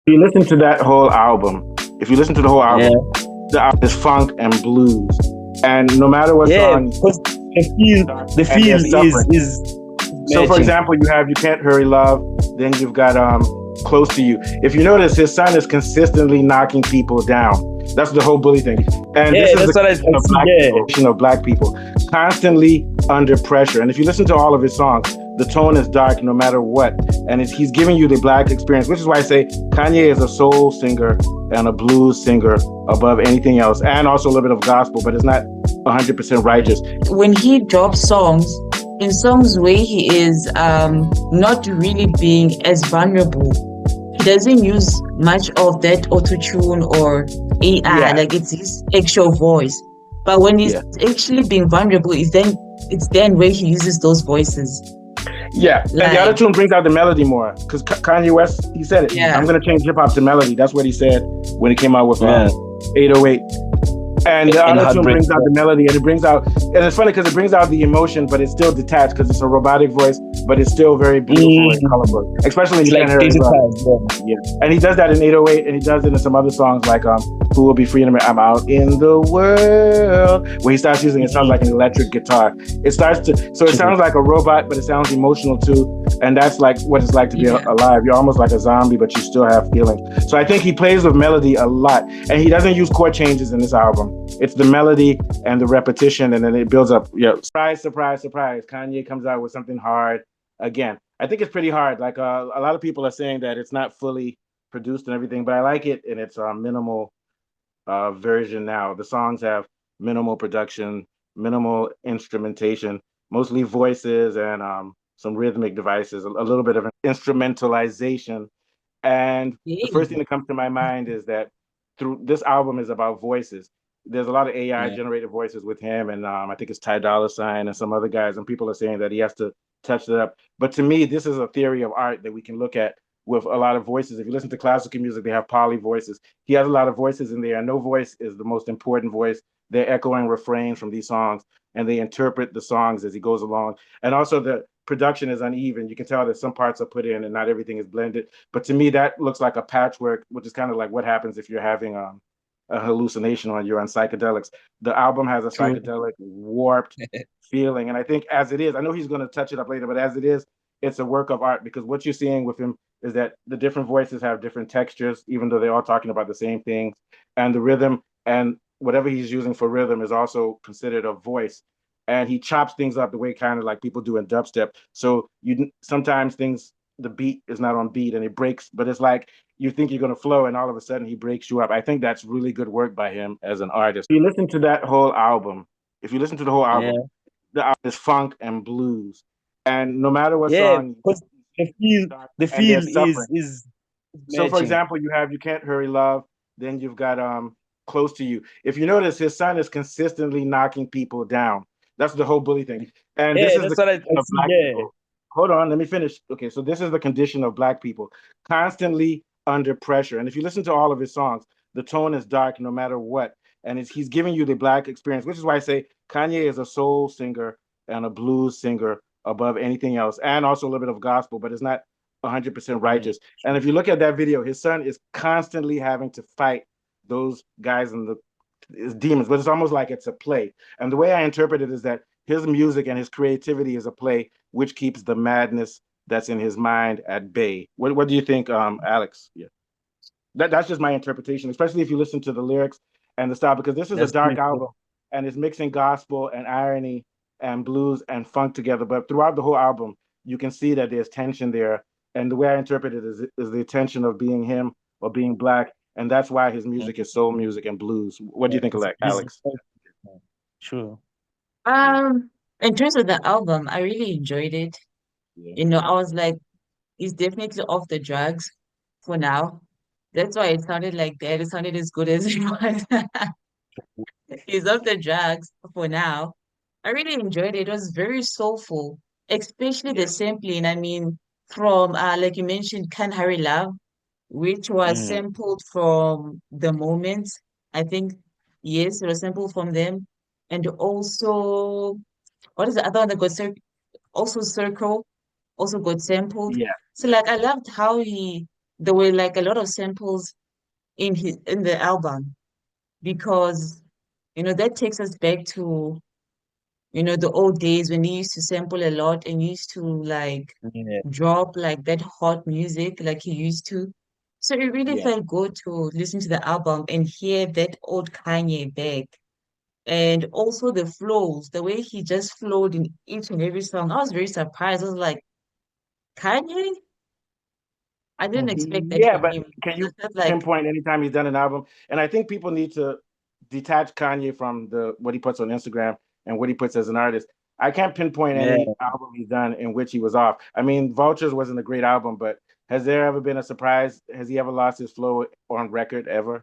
You listen to that whole album. If you listen to the whole Yeah, album, the album is funk and blues, and no matter what yeah, song, because the and feel they're suffering. is So, for matching. example, you have "You Can't Hurry Love," then you've got "Close to You." If you notice, his son is consistently knocking people down. That's the whole bully thing, and this Yeah, is the that's what I condition see. Yeah, of black people, constantly under pressure. And if you listen to all of his songs, the tone is dark no matter what, and he's giving you the black experience, which is why I say Kanye is a soul singer and a blues singer above anything else, and also a little bit of gospel, but it's not 100% righteous. When he drops songs, in songs where he is not really being as vulnerable, he doesn't use much of that auto-tune or AI, Yeah. like it's his actual voice. But when he's actually being vulnerable, it's then where he uses those voices. Yeah, and the other tune brings out the melody more because Kanye West, he said it. Yeah. I'm gonna change hip hop to melody. That's what he said when he came out with Yeah. 808. And the other tune Heartbreak. brings out the melody, and it brings out, and it's funny because it brings out the emotion, but it's still detached because it's a robotic voice, but it's still very beautiful and colorful, especially when It's you like can't hear it. digitized. Yeah. Yeah, and he does that in 808, and he does it in some other songs like "Who Will Be Free in I'm Out in the World," where he starts using it sounds like an electric guitar. It starts to, so it sounds like a robot, but it sounds emotional too, and that's like what it's like to be alive. You're almost like a zombie, but you still have feelings. So I think he plays with melody a lot, and he doesn't use chord changes in this album. It's the melody and the repetition, and then it builds up. Surprise, surprise, surprise! Kanye comes out with something hard again. I think it's pretty hard. Like a lot of people are saying that it's not fully produced and everything, but I like it in its minimal version now. The songs have minimal production, minimal instrumentation, mostly voices and some rhythmic devices, a little bit of instrumentalization. And the first thing that comes to my mind is that through this album is about voices. There's a lot of AI generated voices with him, and I think it's Ty Dolla Sign and some other guys, and people are saying that he has to touch it up. But to me, this is a theory of art that we can look at with a lot of voices. If you listen to classical music, they have polyvoices. He has a lot of voices in there, and no voice is the most important voice. They're echoing refrains from these songs, and they interpret the songs as he goes along. And also, the production is uneven. You can tell that some parts are put in and not everything is blended. But to me, that looks like a patchwork, which is kind of like what happens if you're having a hallucination or you're on psychedelics. The album has a psychedelic, warped feeling. And I think as it is, I know he's going to touch it up later, but as it is, it's a work of art because what you're seeing with him is that the different voices have different textures, even though they're all talking about the same things. And the rhythm and whatever he's using for rhythm is also considered a voice. And he chops things up the way kind of like people do in dubstep. So you sometimes things the beat is not on beat and it breaks, but it's like you think you're going to flow and all of a sudden he breaks you up. I think that's really good work by him as an artist. If you listen to that whole album, if you listen to the whole album, the album is funk and blues. And no matter what Yeah, song, because the and they're feel suffering. is So for matching. example, you have "You Can't Hurry Love," then you've got "Close to You." If you notice, his son is consistently knocking people down. That's the whole bully thing. And this Yeah, is the that's what I condition of see. black Yeah, people. Hold on, let me finish. Okay, so this is the condition of black people, constantly under pressure. And if you listen to all of his songs, the tone is dark no matter what. And he's giving you the black experience, which is why I say Kanye is a soul singer and a blues singer above anything else, and also a little bit of gospel, but it's not 100% righteous. And if you look at that video, his son is constantly having to fight those guys in the demons, but it's almost like it's a play. And the way I interpret it is that his music and his creativity is a play, which keeps the madness that's in his mind at bay. What do you think, Alex? Yeah, that's just my interpretation, especially if you listen to the lyrics and the style, because this is a that's dark pretty album cool. and it's mixing gospel and irony and blues and funk together. But throughout the whole album, you can see that there's tension there. And the way I interpret it is the tension of being him or being black. And that's why his music is soul music and blues. What do you think of that, Alex? True. In terms of the album, I really enjoyed it. Yeah. I was like, he's definitely off the drugs for now. That's why it sounded like that. It sounded as good as it was. He's off the drugs for now. I really enjoyed it. It was very soulful, especially the Yeah. sampling. I mean, from like you mentioned, Can't Hurry Love, which was Mm. sampled from The Moment. I think, yes, it was sampled from them. And also, what is the other one that got also Circle, also got sampled. Yeah. So like I loved how he there were like a lot of samples in the album because that takes us back to the old days when he used to sample a lot and used to like Yeah. drop like that hot music like he used to. So it really Yeah. felt good to listen to the album and hear that old Kanye back. And also the flows, the way he just flowed in each and every song. I was very surprised. I was like, Kanye? I didn't Mhm. expect that Yeah, from but him. can I you felt like, pinpoint anytime he's done an album? And I think people need to detach Kanye from the what he puts on Instagram and what he puts as an artist. I can't pinpoint Yeah. any album he's done in which he was off. I mean, Vultures wasn't a great album, but has there ever been a surprise? Has he ever lost his flow on record ever?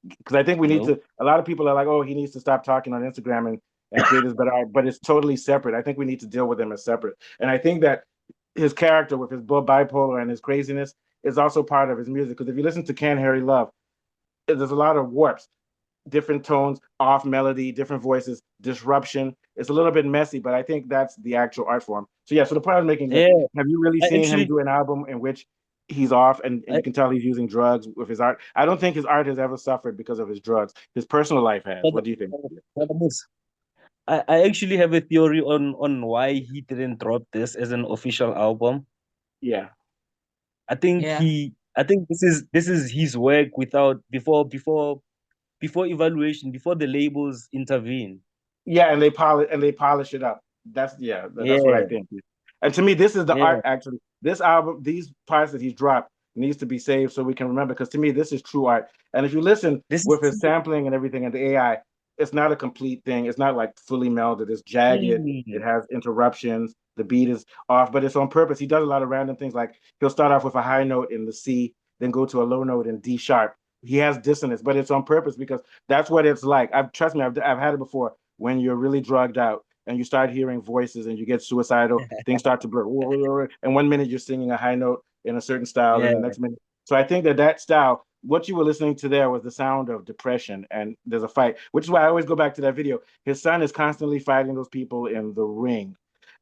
Because I think we need Nope. to. A lot of people are like, "Oh, he needs to stop talking on Instagram and create his better art," but it's totally separate. I think we need to deal with him as separate. And I think that his character with his bipolar and his craziness is also part of his music. Because if you listen to Can Harry Love, there's a lot of warps, different tones, off melody, different voices, disruption. It's a little bit messy, but I think that's the actual art form. So yeah, so the point I was making is that Yeah. have you really I seen him actually, do an album in which he's off and I, you can tell he's using drugs with his art? I don't think his art has ever suffered because of his drugs. His personal life has. but, What do you think? but I actually have a theory on why he didn't drop this as an official album. Yeah. yeah, I think this is his work without before evaluation, before the labels intervene. Yeah, and they polish it up. That's yeah, that's what I Yeah, think. And to me, this is the art yeah. actually. This album, these parts that he's dropped needs to be saved so we can remember. Because to me, this is true art. And if you listen This with his is sampling and everything and the AI, it's not a complete thing. It's not like fully melded. It's jagged. It mm, has interruptions. The beat is off, but it's on purpose. He does a lot of random things. Like he'll start off with a high note in the C, then go to a low note in D sharp. He has dissonance, but it's on purpose because that's what it's like. I've trust me, I've had it before when you're really drugged out and you start hearing voices and you get suicidal, things start to blur. And 1 minute you're singing a high note in a certain style, and yeah. the next minute. So I think that that style, what you were listening to there was the sound of depression, and there's a fight, which is why I always go back to that video. His son is constantly fighting those people in the ring,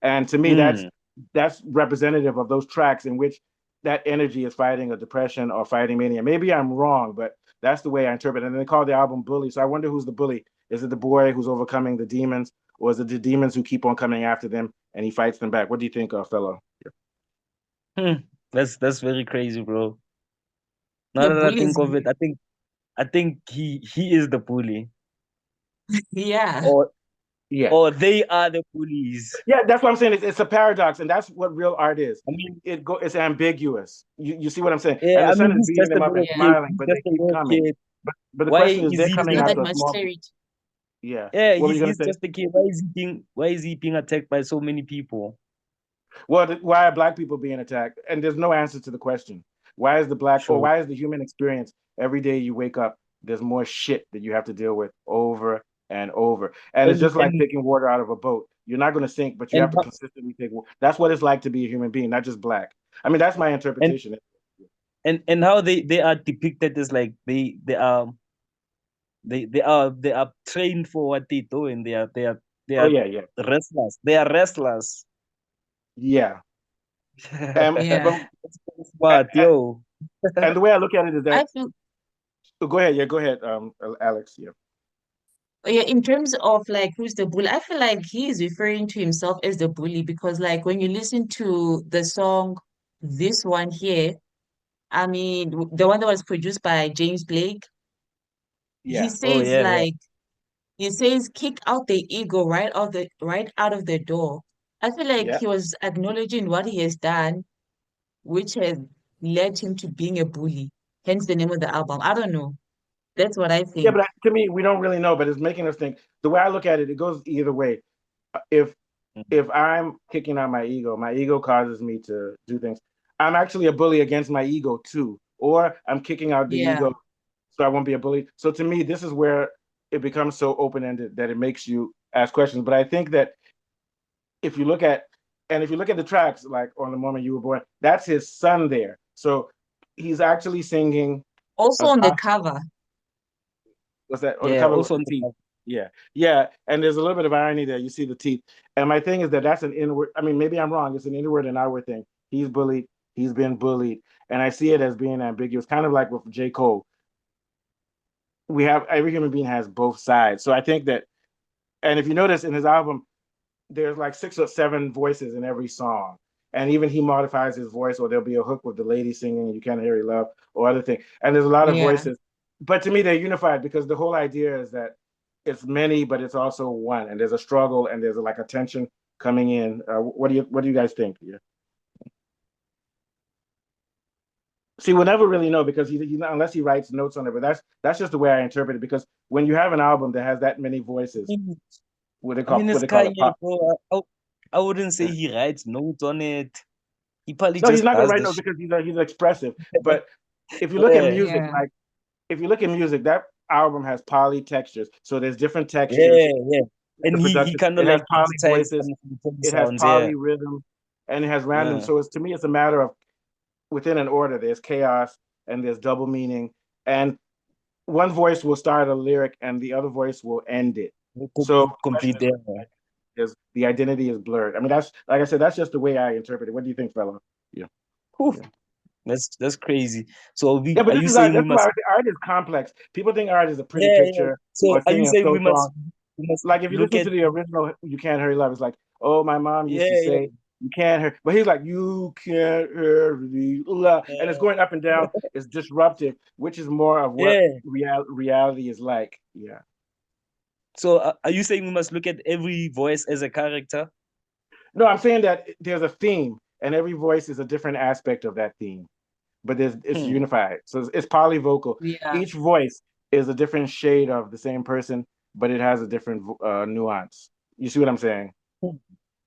and to me, Mm. that's representative of those tracks in which that energy is fighting a depression or fighting mania. Maybe I'm wrong, but that's the way I interpret it. And they call the album Bully. So I wonder who's the bully. Is it the boy who's overcoming the demons, or is it the demons who keep on coming after them and he fights them back? What do you think, fellow? Hmm. That's very crazy, bro. Now the that I bullies. think of it, I think he is the bully, Yeah, or Yeah. or they are the bullies. Yeah, that's what I'm saying. It's a paradox, and that's what real art is. I mean, It's ambiguous. You see what I'm saying? yeah. And the I son mean, is he's beating just a them up and little yeah. kid. smiling, He's but just they a keep little coming. kid. But the Why question is, is they're he He's coming not being? that after a much small. spirit. Yeah. Yeah, What were you gonna he's say? just a kid. Why is he being attacked by so many people? Well, why are black people being attacked? And there's no answer to the question. Why is the black or Sure. why is the human experience every day you wake up, there's more shit that you have to deal with over and over. And it's And just like and taking water out of a boat. You're not going to sink, but you and have to how- consistently take water. That's what it's like to be a human being, not just black. I mean, that's my and interpretation. and how they are depicted as like they are trained for what they do, and they Oh are yeah, yeah, wrestlers. They are wrestlers. yeah. And Yeah. but But yo, and the way I look at it is I that feel, go ahead, yeah, go ahead, Alex, yeah. yeah, in terms of like who's the bully, I feel like he is referring to himself as the bully because like when you listen to the song, this one here, I mean, the one that was produced by James Blake, he Yeah. oh says yeah, yeah. like he says kick out the ego right out of the door. I feel like Yeah. he was acknowledging what he has done, which has led him to being a bully. Hence the name of the album. I don't know. That's what I Yeah, think. but to me, we don't really know, but it's making us think. The way I look at it, it goes either way. If if I'm kicking out my ego causes me to do things. I'm actually a bully against my ego too, or I'm kicking out the Yeah. ego so I won't be a bully. So to me, this is where it becomes so open ended that it makes you ask questions. But I think that if you look at if you look at the tracks, like on the moment you were born, that's his son there. So he's actually singing Also a on the gospel. cover. What's that? On the Yeah, cover with also the on the teeth. cover. Yeah, yeah. And there's a little bit of irony there. You see the teeth. And my thing is that that's an inward. I mean, maybe I'm wrong. It's an inward and outward thing. He's bullied. He's been bullied. and I see it as being ambiguous, kind of like with J. Cole. We have every human being has both sides. So I think that, and if you notice in his album, there's like 6 or 7 voices in every song. And even he modifies his voice, or there'll be a hook with the lady singing, You Can't Hear Your Love, or other thing. And there's a lot of Yeah. voices. But to me, they're unified because the whole idea is that it's many, but it's also one. And there's a struggle and there's like a tension coming in. What do you guys think? Yeah. See, we'll never really know because unless he writes notes on it. But that's just the way I interpret it. Because when you have an album that has that many voices, what It's they call it Kanye, pop. bro. I wouldn't say he writes notes on it. He probably No, he's just not gonna does write the notes shit. because he's expressive. But if you look at Yeah, music, Yeah. like if you look at music, that album has polytextures. So there's different textures yeah, yeah. in the And he production. kind of It has like poly digitized voices, some it has sounds. Yeah, polyrhythm, and it has random. yeah. So to me, it's a matter of within an order. There's chaos and there's double meaning, and one voice will start a lyric and the other voice will end it. So the question Complete. Yeah. is the identity is blurred. I mean, that's like I said, that's just the way I interpret it. What do you think, fellow? Yeah. Whew, Yeah. that's crazy. So Yeah, but are this you is art. saying we That's why must? art is complex. People think art is a pretty Yeah, yeah. picture So or are you singing a saying slow song. we must Like if you look listen at? to the original You Can't Hurry Love, it's like, oh, my mom Yeah, used to yeah, say you can't hear, but he's like, you can't hurry love, and it's yeah, going up and down. It's disruptive, which is more of what yeah. reality is like. Yeah. So are you saying we must look at every voice as a character? No, I'm saying that there's a theme, and every voice is a different aspect of that theme, but it's Hmm. unified. So it's polyvocal. Yeah. Each voice is a different shade of the same person, but it has a different nuance. You see what I'm saying?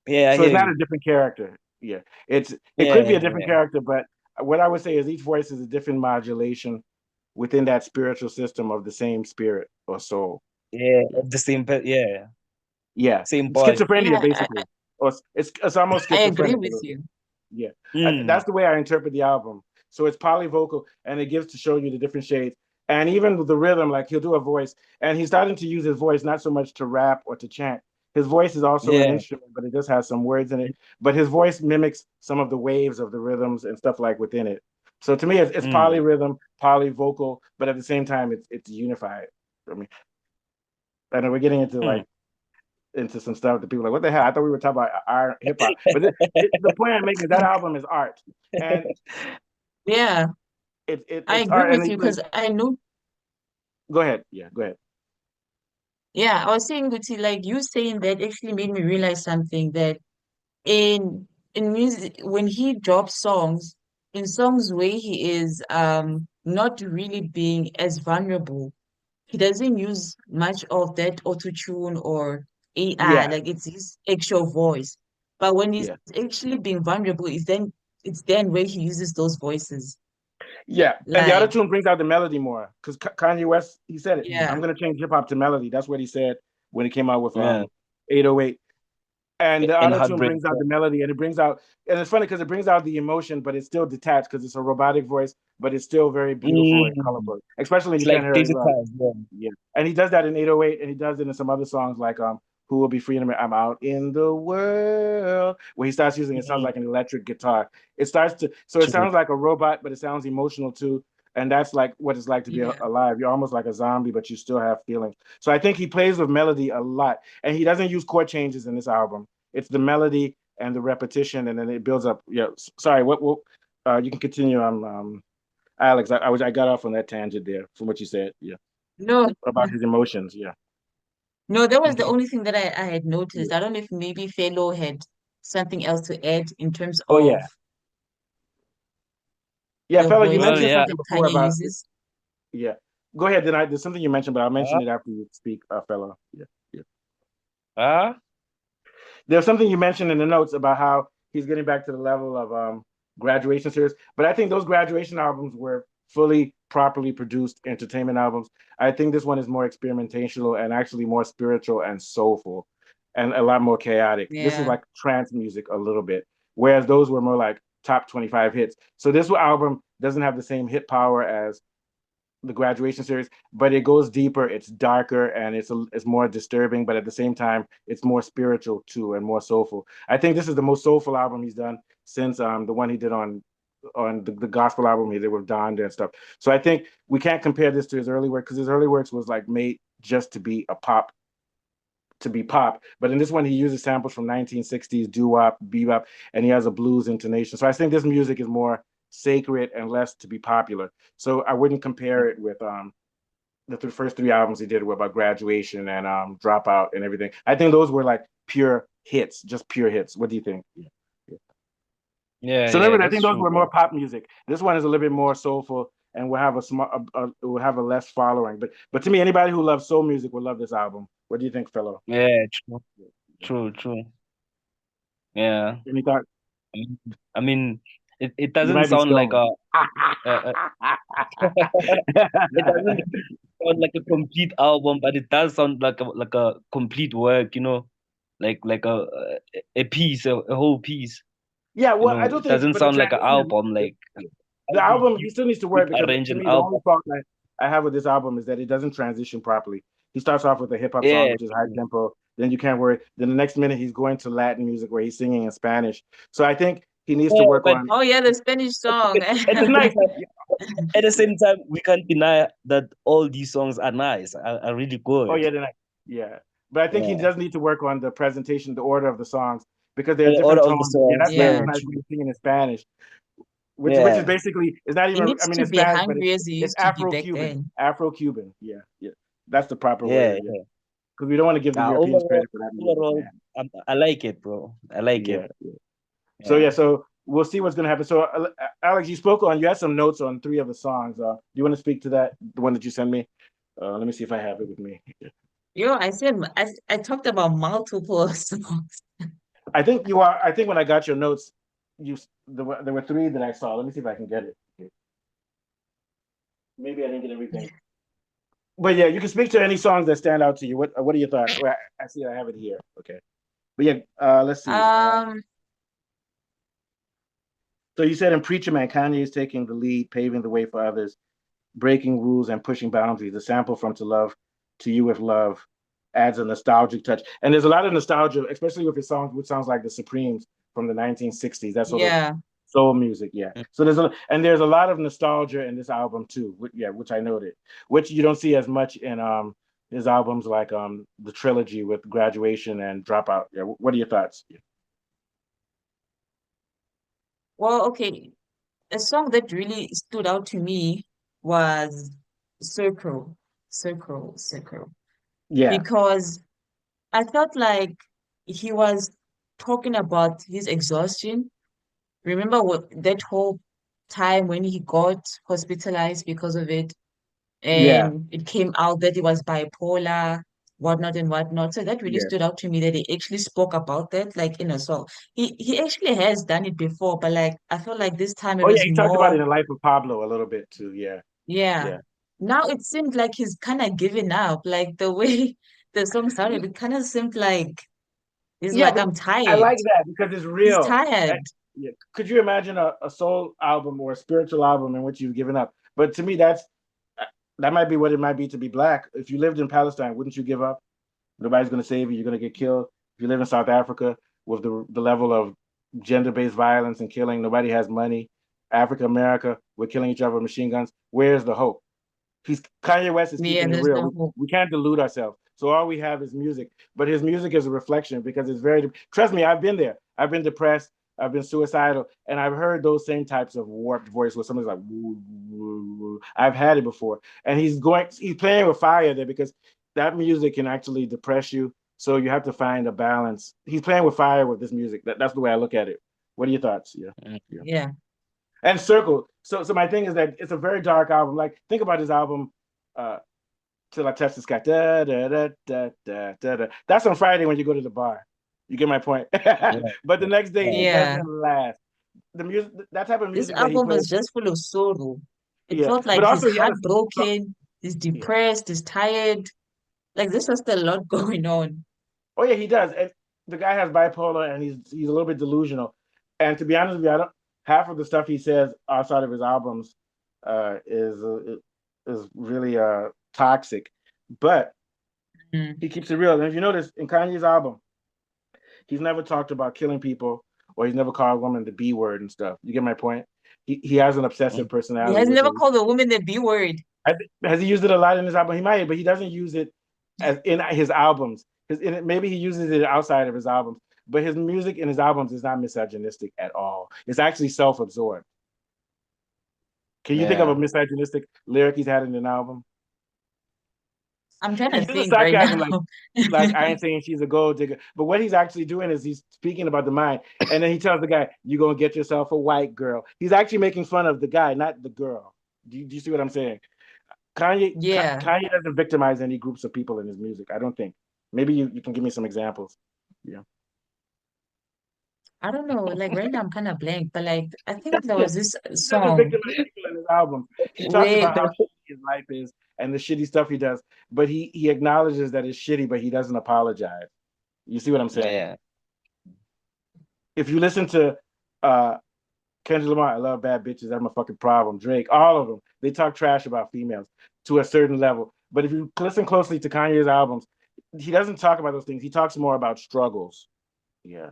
Yeah, I So it's hear not you. a different character. Yeah, it Yeah, could be a yeah, different yeah. character, but what I would say is each voice is a different modulation within that spiritual system of the same spirit or soul. Yeah, Yeah, of the same. Yeah, yeah, same part. schizophrenia Yeah, basically, or it's almost I agree schizophrenic a with little bit. you. Yeah, Mm. that's the way I interpret the album. So it's polyvocal, and it gives to show you the different shades, and even with the rhythm, like he'll do a voice, and he's starting to use his voice not so much to rap or to chant. His voice is also an Yeah. instrument, but it does have some words in it. But his voice mimics some of the waves of the rhythms and stuff like within it. So to me, it's Mm. polyrhythm, polyvocal, but at the same time, it's unified. I mean, I know we're getting into Hmm. like into some stuff that people are like, what the hell? I thought we were talking about our hip hop, but the point I'm making is that album is art, and Yeah, I it's agree art. with And you because I know. go ahead, yeah, go ahead. Yeah, I was saying, Guti, like you saying that actually made me realize something that in in music when he drops songs, in songs where he is not really being as vulnerable, he doesn't use much of that auto-tune or AI, Yeah, like it's his actual voice. But when he's yeah, actually being vulnerable, it's then where he uses those voices. yeah. And the other Like, tune brings out the melody more because Kanye West, he said it. I'm yeah, gonna change hip hop to melody. That's what he said when he came out with Yeah. 808. And the And auto tune heartbreak. brings out the melody, and it brings out, and it's funny because it brings out the emotion, but it's still detached because it's a robotic voice, but it's still very beautiful and Mm. colorful. Especially It's you can't like hear it love. digitized. Yeah. Yeah, and he does that in 808, and he does it in some other songs like "Who Will Be Free in a Minute." I'm out in the world, where he starts using it sounds Mm. like an electric guitar. It starts to so it True. sounds like a robot, but it sounds emotional too. And that's like what it's like to be yeah, alive. You're almost like a zombie, but you still have feelings. So I think he plays with melody a lot, and he doesn't use chord changes in this album. It's the melody and the repetition, and then it builds up. Yeah, sorry. What? You can continue. Alex. I got off on that tangent there from what you said. Yeah, no, about his emotions. Yeah. no, that was the Okay. only thing that I had Yeah. noticed. I don't know if maybe Fellow had something else to add in terms Oh of yeah. Yeah, the fella, you Well, mentioned voices yeah. something that before Kanye about uses. yeah. Go ahead. There's something you mentioned, but I'll mention Uh, it after you speak, fella. Yeah. Yeah. uh, There's something you mentioned in the notes about how he's getting back to the level of graduation series, but I think those graduation albums were fully properly produced entertainment albums. I think this one is more experimentational and actually more spiritual and soulful and a lot more chaotic. This is Yeah, like trance music a little bit, whereas those were more like top 25 hits. So this album doesn't have the same hit power as the graduation series, but it goes deeper, it's darker, and it's more disturbing, but at the same time it's more spiritual too and more soulful. I think this is the most soulful album he's done since the one he did on on the gospel album he did with Donda and stuff. So I think we can't compare this to his early work because his early works was like made just to be a pop But in this one, he uses samples from 1960s doo-wop, bebop, and he has a blues intonation. So I think this music is more sacred and less to be popular. So I wouldn't compare it with the first three albums he did were about graduation and dropout and everything. I think those were like pure hits, just pure hits. What do you think? Yeah. Yeah, So yeah, remember, I that's think those true, were more bro. pop music. This one is a little bit more soulful and will have a small, will have a less following. But to me, anybody who loves soul music will love this album. What do you think, fellow? Yeah, true, true, true. Yeah. Any thought? I mean, it You doesn't might be sound like stoned. a it doesn't sound like a complete album, but it does sound like a complete work, you know, like a piece, a whole piece. Yeah, You well, I know, don't it think, doesn't but the sound like an transition album. is Like the album. He still needs to you work because arrange to an me, the album. only fault I have with this album is that it doesn't transition properly. He starts off with a hip hop song, Yeah, which is high tempo. Then you can't worry. Then the next minute he's going to Latin music where he's singing in Spanish. So I think he needs to yeah, work but on. Oh yeah, the Spanish song. at the same time, at the same time, we can't deny that all these songs are nice, are really Oh good. yeah, then yeah. But I think he Yeah, does need to work on the presentation, the order of the songs, because they're the order different of the tones. You're songs. not Yeah, Yeah. recognized when true. you're singing in Spanish, which is Yeah, basically it's not He even. I needs mean, to it's be Spanish, but hungry as he it's used to be back Afro-Cuban, then. Afro-Cuban. Yeah, yeah. That's the proper yeah, word. Yeah, yeah. because we don't want to give the Europeans Overall, credit for that music, overall, man. I like it, bro. I like it. Yeah, yeah. So Yeah. yeah, so we'll see what's going to happen. So Alex, you had some notes on three of the songs. Do you want to speak to that? The one that you sent me. Let me see if I have it with me. Yo, I talked about multiple songs. I think you are. I think when I got your notes, there were three that I saw. Let me see if I can get it. Okay. Maybe I didn't get everything. But yeah, you can speak to any songs that stand out to you. What are your thoughts? Well, I see I have it here. Okay. But yeah, let's see. Um, So you said in Preacher Man, Kanye is taking the lead, paving the way for others, breaking rules and pushing boundaries. The sample from To Love, To You with Love adds a nostalgic touch. And there's a lot of nostalgia, especially with his songs, which sounds like the Supremes from the 1960s. That sort of yeah. soul music, yeah. So there's a lot of nostalgia in this album too, which I noted, which you don't see as much in his albums like the trilogy with Graduation and Dropout. Yeah, what are your thoughts? Well, okay. A song that really stood out to me was Circle, Circle, Yeah, because I felt like he was talking about his exhaustion. Remember what that whole time when he got hospitalized because of it, yeah, and it came out that he was bipolar, whatnot and whatnot. So that really yeah. stood out to me that he actually spoke about that, like in a song. He actually has done it before, but like I feel like this time it Oh yeah, was he talked about it more, in the life of Pablo a little bit too. Yeah, yeah. yeah. Now it seemed like he's kind of giving up. Like the way the song sounded, it kind of seemed like he's Yeah, like, but I'm I tired. like that because it's He's real. tired. Yeah. Could you imagine a soul album or a spiritual album in which you've given up? But to me, that might be what it might be to be black. If you lived in Palestine, wouldn't you give up? Nobody's going to save you. You're going to get killed. If you live in South Africa with the level of gender-based violence and killing, nobody has money. Africa, America, we're killing each other with machine guns. Where's the hope? Kanye West is Yeah, keeping it there's real. no hope. We can't delude ourselves. So all we have is music. But his music is a reflection because it's very. Trust me, I've been there. I've been depressed. I've been suicidal, and I've heard those same types of warped voice where somebody's like, woo, woo, woo. I've had it before, and he's playing with fire there because that music can actually depress you. So you have to find a balance. He's playing with fire with this music. That's the way I look at it. What are your thoughts? Yeah, yeah. Yeah. And Circle. So my thing is that it's a very dark album. Like think about his album, uh, Till I Touch the Sky. Da, da, da, da, da, da, da. That's on Friday when you go to the bar. You get my point. Yeah, But the next day yeah, it Yeah. doesn't last. The music, that type of This music that he album plays, was just full of sorrow. It yeah. felt But like he's also he had a, heartbroken, he's yeah. depressed, he's tired. Like there's just a lot going on. Oh yeah, he does. And the guy has bipolar, and he's a little bit delusional. And to be honest with you, I don't half of the stuff he says outside of his albums is really toxic. But Mm. he keeps it real. And if you notice in Kanye's album, he's never talked about killing people or he's never called a woman the B word and stuff. You get my point? He has an obsessive Mm. He personality, has which never is called a woman the B word. has he used it a lot in his album? He might, but he doesn't use it as in his albums. Maybe he uses it outside of his albums, but his music in his albums is not misogynistic at all. It's actually self-absorbed. Can you think of a Yeah. misogynistic lyric he's had in an album? I'm trying He to uses think right now. sarcasm like I ain't saying she's a gold digger, but what he's actually doing is he's speaking about the mind, and then he tells the guy, "You gonna get yourself a white girl." He's actually making fun of the guy, not the girl. Do you see what I'm saying? Yeah. Kanye doesn't victimize any groups of people in his music. I don't think. Maybe you can give me some examples. Yeah. I don't know. Like right now I'm kind of blank, but like I think there was this He doesn't song victimize people in his album. He talks where about how shitty his life is and the shitty stuff he does, but he acknowledges that it's shitty, but he doesn't apologize. You see what I'm saying? Yeah. If you listen to uh Kendrick Lamar, I love bad bitches, that's my fucking problem. Drake, all of them, they talk trash about females to a certain level. But if you listen closely to Kanye's albums, he doesn't talk about those things. He talks more about struggles. Yeah.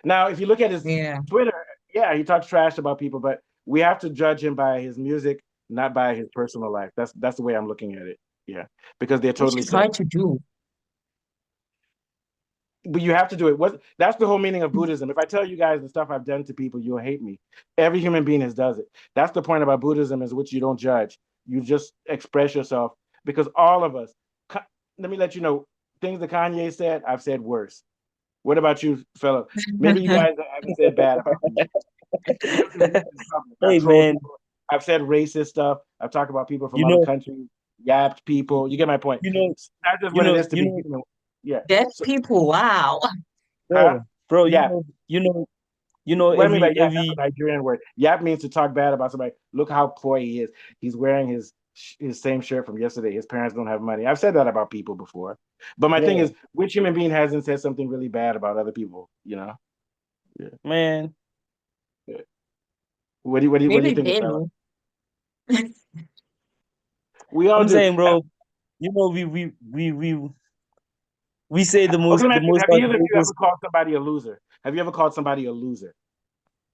Now, if you look at his yeah, Twitter, yeah, he talks trash about people, but we have to judge him by his music, not by his personal life. That's the way I'm looking at it. Yeah, because they're which totally is hard separate. to do. But you have to do it. That's the whole meaning of Buddhism. If I tell you guys the stuff I've done to people, you'll hate me. Every human being does it. That's the point about Buddhism, is which you don't judge. You just express yourself, because all of us. Let me let you know, things that Kanye said, I've said worse. What about you, fellow? Maybe you guys haven't said bad about me. I've Hey trolled man, people. I've said racist stuff. I've talked about people from you other know, countries, yapped people. You get my point. you know, That's just you what it know, is to you be know, human. Yeah. Deaf So, people, wow. huh? bro, Yeah. What I mean by yap, that's a Nigerian word. Yap means to talk bad about somebody. Look how poor he is. He's wearing his same shirt from yesterday. His parents don't have money. I've said that about people before. But my thing yeah, is, which human being hasn't said something really bad about other people? You know? Yeah. man. Yeah. What do you Maybe think, fella? Benny. We all I'm do. saying, bro, you know, we say Okay, let me the ask you, most have either of you ever outrageous. called somebody a loser? Have you ever called somebody a loser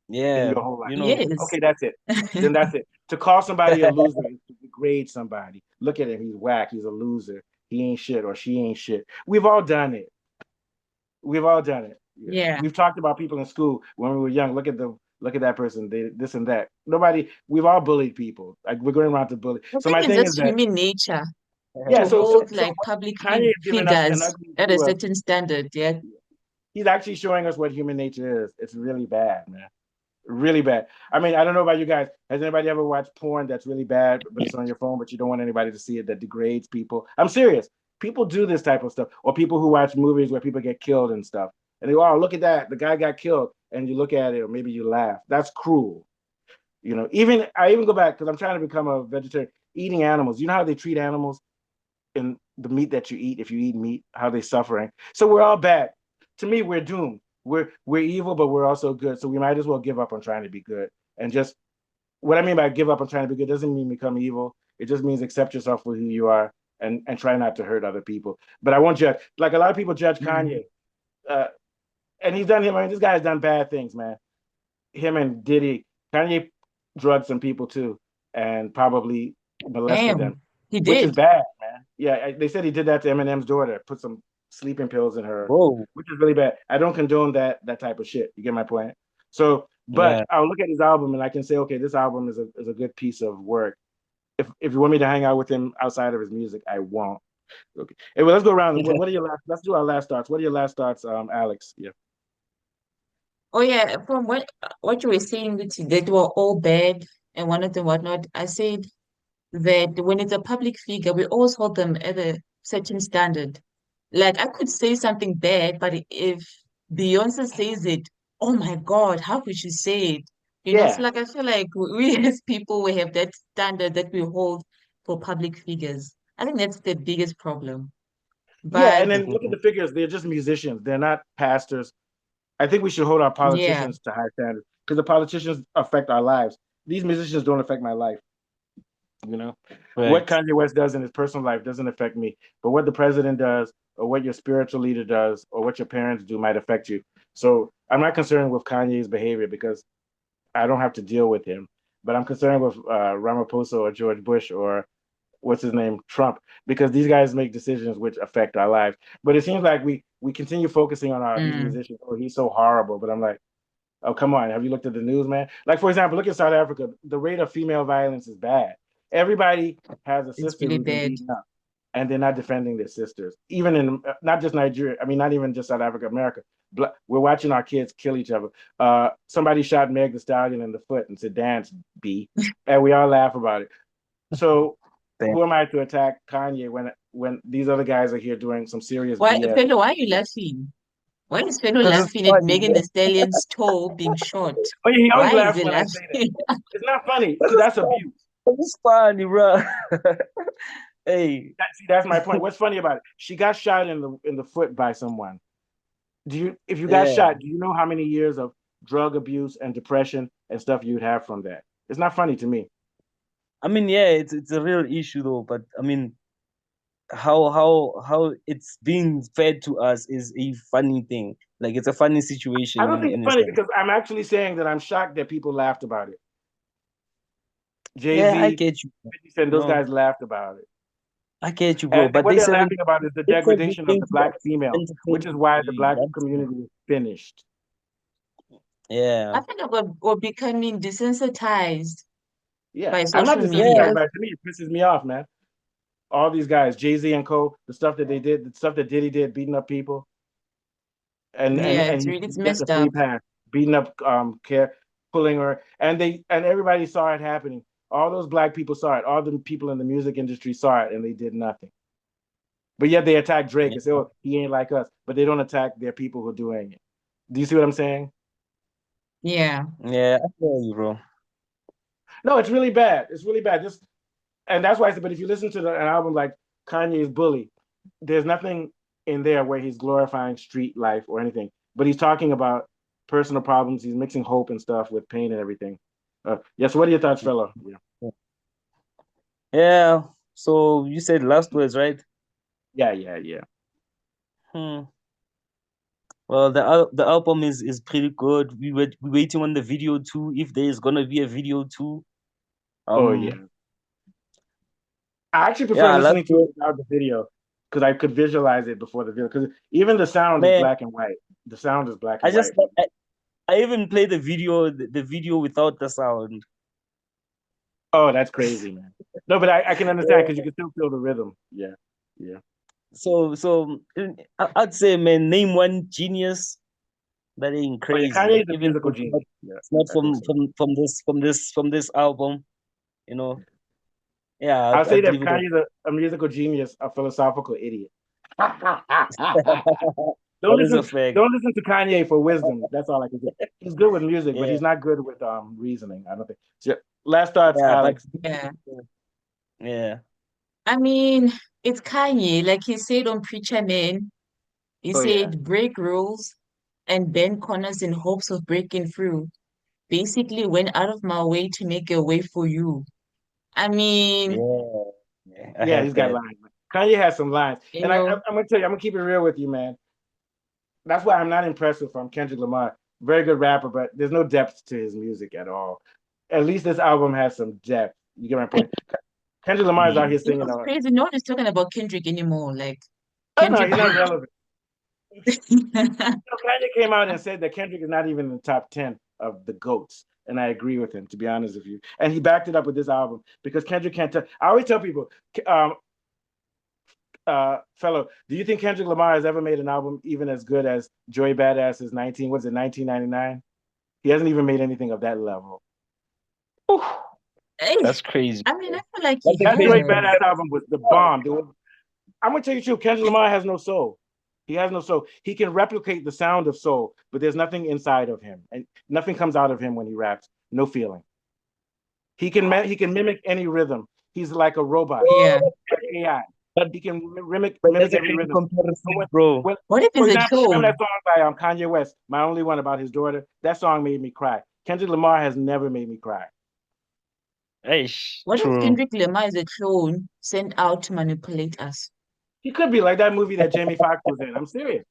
in Yeah, your whole life? you know. Yes. Okay, that's it. Then that's it. To call somebody a loser is to degrade somebody. Look at him, he's whack, he's a loser. He ain't shit or she ain't shit. We've all done it. We've all done it. Yeah. Yeah. We've talked about people in school when we were young. Look at that person, they this and that. Nobody, we've all bullied people. Like, we're going around to bully. I So think my it's thing is just that, human nature yeah, to so hold so like public Kanye is giving us an figures ugly at a view of, certain standard. Yeah. he's actually showing us what human nature is. It's really bad, man. Really bad. I mean, I don't know about you guys. Has anybody ever watched porn that's really bad, but it's on your phone, but you don't want anybody to see it, that degrades people? I'm serious. People do this type of stuff, or people who watch movies where people get killed and stuff, and they go, "Oh, look at that, the guy got killed," and you look at it, or maybe you laugh. That's cruel. Even I even go back because I'm trying to become a vegetarian. Eating animals, you know how they treat animals in the meat that you eat, if you eat meat, how they suffering. So we're all bad. To me, we're doomed. We're evil, but we're also good. So we might as well give up on trying to be good. And just, what I mean by give up on trying to be good doesn't mean become evil. It just means accept yourself for who you are, and try not to hurt other people. But I won't judge. Like, a lot of people judge Mhm. Kanye, uh, and he's done him. I mean, this guy's done bad things, man. Him and Diddy, Kanye drugged some people too, and probably molested them, Damn. He which is did. bad, man. Yeah, they said he did that to Eminem's daughter, put some sleeping pills in her, Whoa, which is really bad. I don't condone that type of shit. You get my point? So, but yeah, I'll look at his album and I can say, okay, this album is a good piece of work. If you want me to hang out with him outside of his music, I won't. Okay. Hey, well, let's go around. What are your last? Let's do our last thoughts. What are your last thoughts, Alex? Yeah. Oh yeah, from what you were saying, which that were all bad and one of them whatnot, I said that when it's a public figure, we always hold them at a certain standard. Like I could say something bad, but if Beyonce says it, oh my God, how could she say it? So Yeah. like I feel like we as people we have that standard that we hold for public figures. I think that's the biggest problem. Yeah, and But then look at the figures. They're just musicians. They're not pastors. I think we should hold our yeah, politicians to high standards, because the politicians affect our lives. These musicians don't affect my life. You know, what facts. Kanye West does in his personal life doesn't affect me, but what the president does, or what your spiritual leader does, or what your parents do might affect you. So I'm not concerned with Kanye's behavior, because I don't have to deal with him. but I'm concerned with Ramaphosa or George Bush or what's his name, Trump, because these guys make decisions which affect our lives. But it seems like we continue focusing on these Mm, musicians. Oh, he's so horrible. But I'm like, oh, come on. Have you looked at the news, man? Like, for example, look at South Africa. The rate of female violence is bad. Everybody has a it's sister really who's been bad. beaten up, and they're not defending their sisters. Even in not just Nigeria. I mean, not even just South Africa, America. We're watching our kids kill each other. Somebody shot Meg the Stallion in the foot and said, "Dance, B," and we all laugh about it. So Damn. who am I to attack Kanye when these other guys are here doing some serious Why, BS? fellow, why are you laughing? Why is fellow Because it's laughing at funny, Megan bro. the Stallion's toe being shot? Oh, yeah, he always Why is laughs he when I say that. laughing? It's not funny because Because that's abuse. it's funny, bro. Hey, See, that's my point. What's funny about it? She got shot in the foot by someone. If you got yeah. shot, do you know how many years of drug abuse and depression and stuff you'd have from that? It's not funny to me. I mean, yeah, it's a real issue though, but I mean, how it's being fed to us is a funny thing. Like it's a funny I situation don't think in it's a funny sense. because I'm actually saying that I'm shocked that people laughed about it. Jay Yeah, I Z, get you. 50 Cent, those No, guys laughed about it. I get you, bro. And But what they they're said laughing about is the they said this degradation of thing the to black female, which is entertain. why the black That's community is finished. I yeah. feel like we're becoming desensitized Yeah, by I'm not social desensitized media. Yeah. by it. To me, it pisses me off, man. All these guys, Jay Z and Co, the stuff that they did, the stuff that Diddy did, beating up people, Yeah, and it's he gets a messed free up. pass, beating up care, pulling her, and everybody saw it happening. All those black people saw it. All the people in the music industry saw it, and they did nothing. But yet they attack Drake Yeah. and say, "Oh, he ain't like us," but they don't attack their people who are doing it. Do you see what I'm saying? Yeah. Yeah, I feel you, bro. No, it's really bad. It's really bad. Just and that's why I said. But if you listen to an album like Kanye's "Bully," there's nothing in there where he's glorifying street life or anything. But he's talking about personal problems. He's mixing hope and stuff with pain and everything. Yes. What are your thoughts, fellow? Yeah. Yeah. So you said last words, right? Yeah. Yeah. Yeah. Hmm. Well, the album is pretty good. We waiting on the video too. If there is gonna be a video too. Oh yeah. I actually prefer Yeah, last listening to it word, without the video because I could visualize it before the video. Because even the sound is man. black and white. The sound is black I and just white. I even play the video without the sound. Oh, that's crazy, man. No, but I can understand because you Yeah. can still feel the rhythm. Yeah. Yeah. I'd say, man, name one genius that ain't Oh yeah, crazy. Kanye is a Even musical though genius. Yeah, it's not I think so. from this album, you know. Yeah, I'll say I'd that leave it at Kanye's a musical genius, a philosophical idiot. Don't that is a listen, fact. don't listen to Kanye for wisdom. That's all I can say. He's good with music, but Yeah, he's not good with reasoning. I don't think. So, last thoughts, yeah, but Alex. Yeah. yeah, I mean, it's Kanye. Like he said on Preacher Man, he Oh yeah, said, break rules and bend corners in hopes of breaking through. Basically, went out of my way to make a way for you. I mean, yeah, yeah. I yeah. heard He's got that. lines. Kanye has some lines, you and know, I'm gonna tell you, I'm gonna keep it real with you, man. That's why I'm not impressed with Kendrick Lamar. Very good rapper, but there's no depth to his music at all. At least this album has some depth. You get my point. Kendrick Lamar is out here singing. it's crazy. No one is talking about Kendrick anymore. Like Oh no, Kendrick he's not dropped. relevant. Kanye came out and said that Kendrick is not even in the top 10 of the GOATs. And I agree with him, to be honest with you. And he backed it up with this album because Kendrick can't tell. I always tell people, um, fellow, do you think Kendrick Lamar has ever made an album even as good as Joey Badass's 19, what's it, 1999? He hasn't even made anything of that level. Oof, Hey, that's crazy. I mean, I feel like That's he a That crazy. Joey has. Badass album was the bomb. I'm gonna tell you the truth. Kendrick Lamar has no soul. He has no soul. He can replicate the sound of soul, but there's nothing inside of him, and nothing comes out of him when he raps. No feeling. He can mimic any rhythm. He's like a robot, Yeah. like AI. But He can but mimic that's a every crazy rhythm. comparison, bro. What if For it's a example, you remember clone? that song by Kanye West, "My Only One," about his daughter. That song made me cry. Kendrick Lamar has never made me cry. Eish, What if true. Kendrick Lamar is a clone sent out to manipulate us? He could be like that movie that Jamie Foxx was in. I'm serious.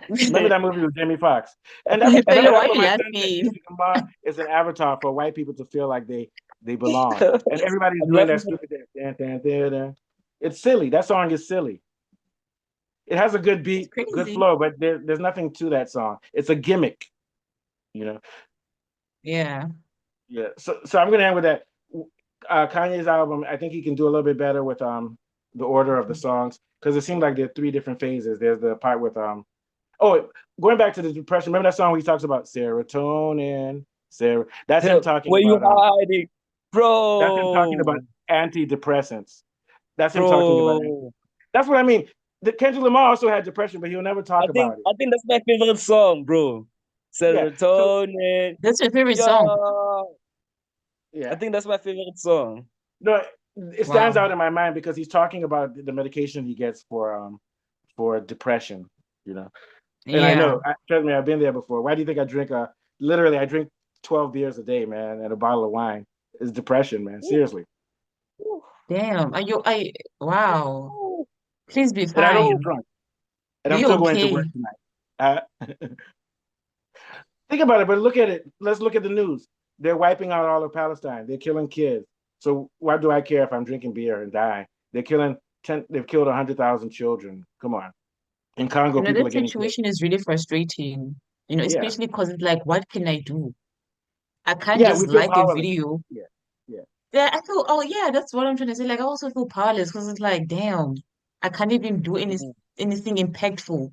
Remember that movie with Jamie Foxx? And that's Taylor, why that's are what you my son said. laughing? Kendrick Lamar is an avatar for white people to feel like they belong, and everybody's I'm doing laughing. that stupid dance. Dan, dan, dan, dan. It's silly. That song is silly. It has a good It's beat, good crazy. flow, but there's nothing to that song. It's a gimmick, you know. Yeah. Yeah. So I'm gonna end with that. Kanye's album, I think he can do a little bit better with the order of the songs because it seemed like there are three different phases. There's the part with oh, going back to the depression. Remember that song where he talks about serotonin, Sarah. That's him talking Where you about hiding, that's him talking about bro? antidepressants. That's him talking about. Bro, That's what I mean. Kendrick Lamar also had depression, but he'll never talk about it. I think that's my favorite song, bro. Yeah. So Serotonin. That's your favorite Yeah, song. I yeah. think that's my favorite song. No, it stands Wow. out in my mind because he's talking about the medication he gets for depression, you know. And I Yeah. know, trust me, I've been there before. Why do you think I drink literally I drink 12 beers a day, man, and a bottle of wine? It's depression, man. Seriously. Damn. Wow. Please be And I don't get fine. drunk. And I'm Be still going to okay. work tonight. Think about it, but look at it. Let's look at the news. They're wiping out all of Palestine. They're killing kids. So why do I care if I'm drinking beer and dying? They've killed 100,000 children. Come on. In Congo, people are That getting killed. situation is really frustrating, Yeah. especially because it's like, what can I do? I can't Yeah, we just feel like a powerless. video. Yeah. Yeah. Yeah, I feel, oh yeah, that's what I'm trying to say. Like, I also feel powerless because it's like, damn, I can't even do anything impactful.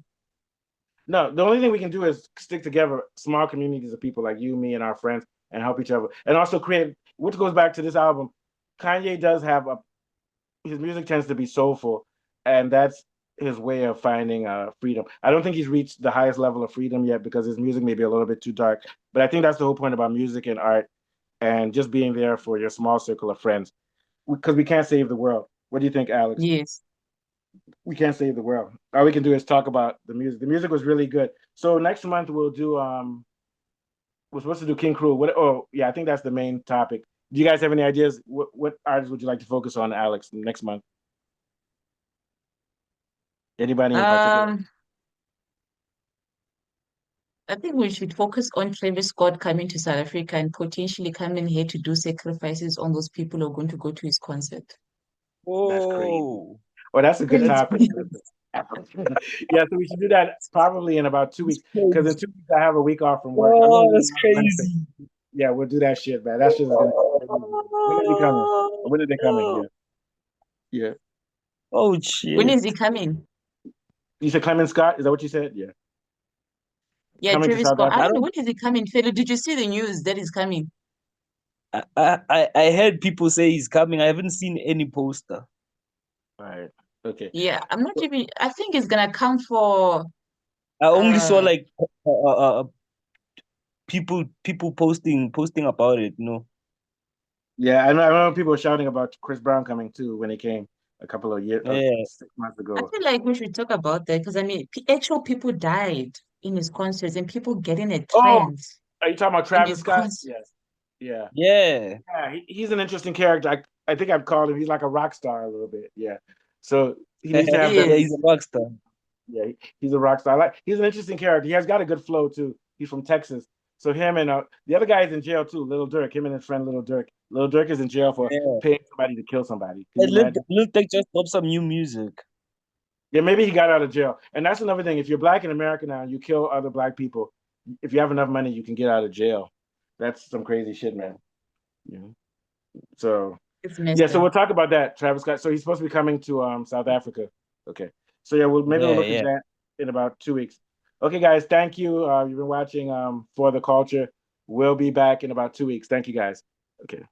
No, the only thing we can do is stick together, small communities of people like you, me, and our friends, and help each other, and also create. Which goes back to this album. Kanye does have his music tends to be soulful, and that's his way of finding freedom. I don't think he's reached the highest level of freedom yet because his music may be a little bit too dark. But I think that's the whole point about music and art, and just being there for your small circle of friends, because we can't save the world. What do you think, Alex? Yes. We can't save the world. All we can do is talk about the music. The music was really good. So next month we'll do we're supposed to do King Cruel. What oh yeah, I think that's the main topic. Do you guys have any ideas? What artists would you like to focus on, Alex, next month? Anybody in particular? Um, I think we should focus on Travis Scott coming to South Africa and potentially coming here to do sacrifices on those people who are going to go to his concert. That's crazy. Whoa. Oh, that's a good It's topic. Yeah, so we should do that probably in about 2 weeks. Because in 2 weeks I have a week off from work. I'm gonna Oh, leave that's on Wednesday. crazy. Yeah, we'll do that shit, man. That shit is gonna be crazy. When is he coming? When are they coming? Yeah. Yeah. Oh, When shit. is he coming? You said Clement Scott? Is that what you said? Yeah. Yeah, Coming to Travis South Scott. I Africa. I don't know. don't When is he coming, Fellow? Did you see the news that he's coming? I heard people say he's coming. I haven't seen any poster. All right. Okay. Yeah, I'm not even. I think he's gonna come for. I only saw Uh, like people posting about it, you know. Yeah, I know people were shouting about Chris Brown coming too when he came a couple of years, Yeah. 6 months I ago. feel like we should talk about that because I mean, actual people died in his concerts and people getting a Oh, trance are you talking about in Travis his Scott? concert. Yes. Yeah. Yeah. Yeah, he's an interesting character. I think I've called him. He's like a rock star a little bit. Yeah. So he needs to have He better. Yeah, he's is. a rock star. Yeah, he's a rock star. He's an interesting character. He has got a good flow too. He's from Texas. So him and the other guy is in jail too. Little Dirk. Him and his friend Little Dirk. Little Dirk is in jail for Yeah. paying somebody to kill somebody. Can Hey, you imagine? Lil Tech just dropped some new music. Yeah, maybe he got out of jail. And that's another thing. If you're black in America now and you kill other black people, if you have enough money, you can get out of jail. That's some crazy shit, man. Yeah. So It's yeah, messed so up. we'll talk about that, Travis Scott. So he's supposed to be coming to South Africa. Okay. So yeah, we'll Yeah, look into yeah. that in about 2 weeks. Okay, guys, thank you. You've been watching For the Culture. We'll be back in about 2 weeks. Thank you guys. Okay.